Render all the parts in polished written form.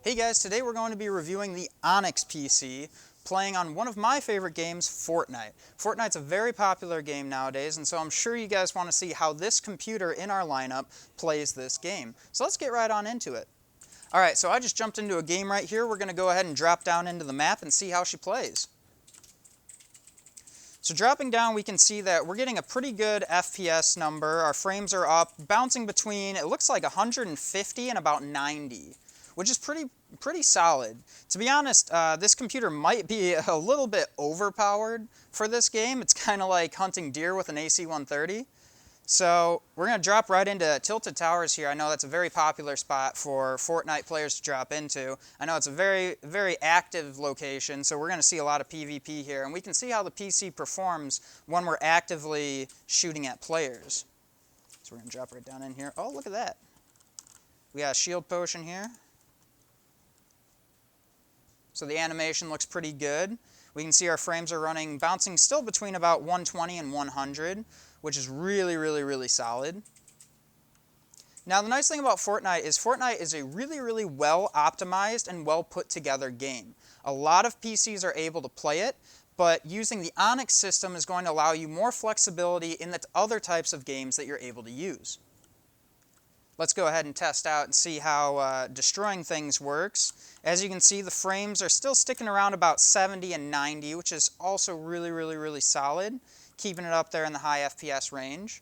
Hey guys, today we're going to be reviewing the Onyx PC, playing on one of my favorite games, Fortnite. Fortnite's a very popular game nowadays, and so I'm sure you guys want to see how this computer in our lineup plays this game. So let's get right on into it. Alright, so I just jumped into a game right here. We're going to go ahead and drop down into the map and see how she plays. So dropping down, we can see that we're getting a pretty good FPS number. Our frames are up, bouncing between, it looks like 150 and about 90. Which is pretty solid. To be honest, this computer might be a little bit overpowered for this game. It's kind of like hunting deer with an AC-130. So we're going to drop right into Tilted Towers here. I know that's a very popular spot for Fortnite players to drop into. I know it's a very, very active location, so we're going to see a lot of PvP here. And we can see how the PC performs when we're actively shooting at players. So we're going to drop right down in here. Oh, look at that. We got a shield potion here. So the animation looks pretty good. We can see our frames are running, bouncing still between about 120 and 100, which is really, really, really solid. Now the nice thing about Fortnite is a really, really well optimized and well put together game. A lot of PCs are able to play it, but using the Onyx system is going to allow you more flexibility in the other types of games that you're able to use. Let's go ahead and test out and see how destroying things works. As you can see, the frames are still sticking around about 70 and 90, which is also really, really, really solid, keeping it up there in the high FPS range.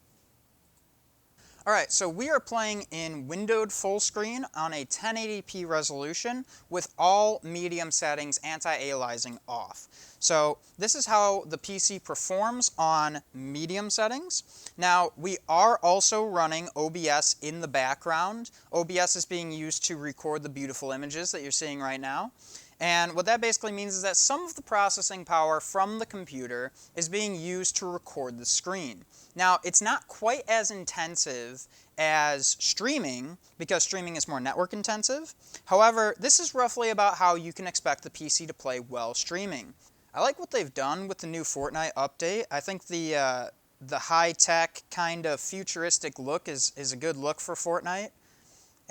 Alright, so we are playing in windowed full screen on a 1080p resolution with all medium settings anti-aliasing off. So this is how the PC performs on medium settings. Now we are also running OBS in the background. OBS is being used to record the beautiful images that you're seeing right now. And what that basically means is that some of the processing power from the computer is being used to record the screen. Now, it's not quite as intensive as streaming, because streaming is more network intensive. However, this is roughly about how you can expect the PC to play while streaming. I like what they've done with the new Fortnite update. I think the high-tech kind of futuristic look is a good look for Fortnite.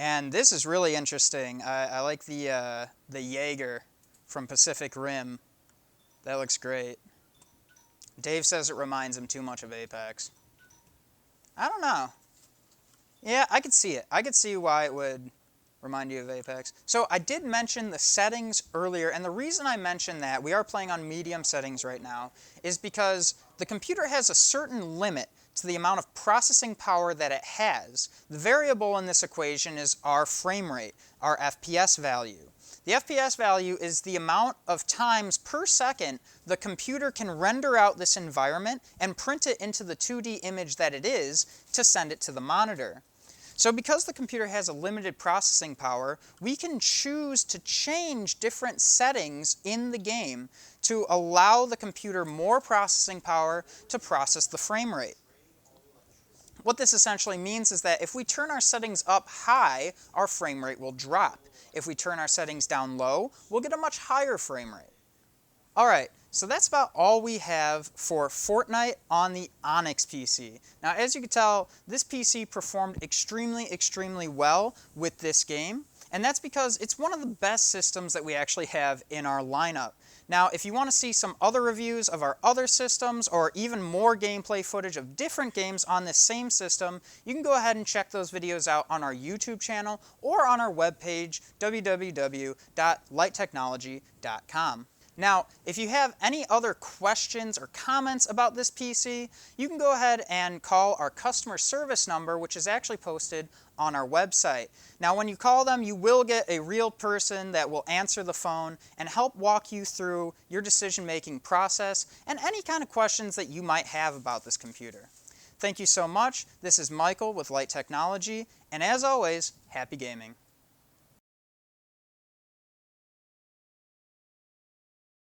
And this is really interesting. I like the Jaeger from Pacific Rim. That looks great. Dave says it reminds him too much of Apex. I don't know. Yeah, I could see it. I could see why it would remind you of Apex. So I did mention the settings earlier, and the reason I mentioned that, we are playing on medium settings right now, is because the computer has a certain limit to the amount of processing power that it has. The variable in this equation is our frame rate, our FPS value. The FPS value is the amount of times per second the computer can render out this environment and print it into the 2D image that it is to send it to the monitor. So because the computer has a limited processing power, we can choose to change different settings in the game to allow the computer more processing power to process the frame rate. What this essentially means is that if we turn our settings up high, our frame rate will drop. If we turn our settings down low, we'll get a much higher frame rate. Alright, so that's about all we have for Fortnite on the Onyx PC. Now, as you can tell, this PC performed extremely, extremely well with this game, and that's because it's one of the best systems that we actually have in our lineup. Now, if you want to see some other reviews of our other systems, or even more gameplay footage of different games on this same system, you can go ahead and check those videos out on our YouTube channel or on our webpage, www.lighttechnology.com. Now, if you have any other questions or comments about this PC, you can go ahead and call our customer service number, which is actually posted on our website. Now, when you call them, you will get a real person that will answer the phone and help walk you through your decision-making process and any kind of questions that you might have about this computer. Thank you so much. This is Michael with Light Technology, and as always, happy gaming.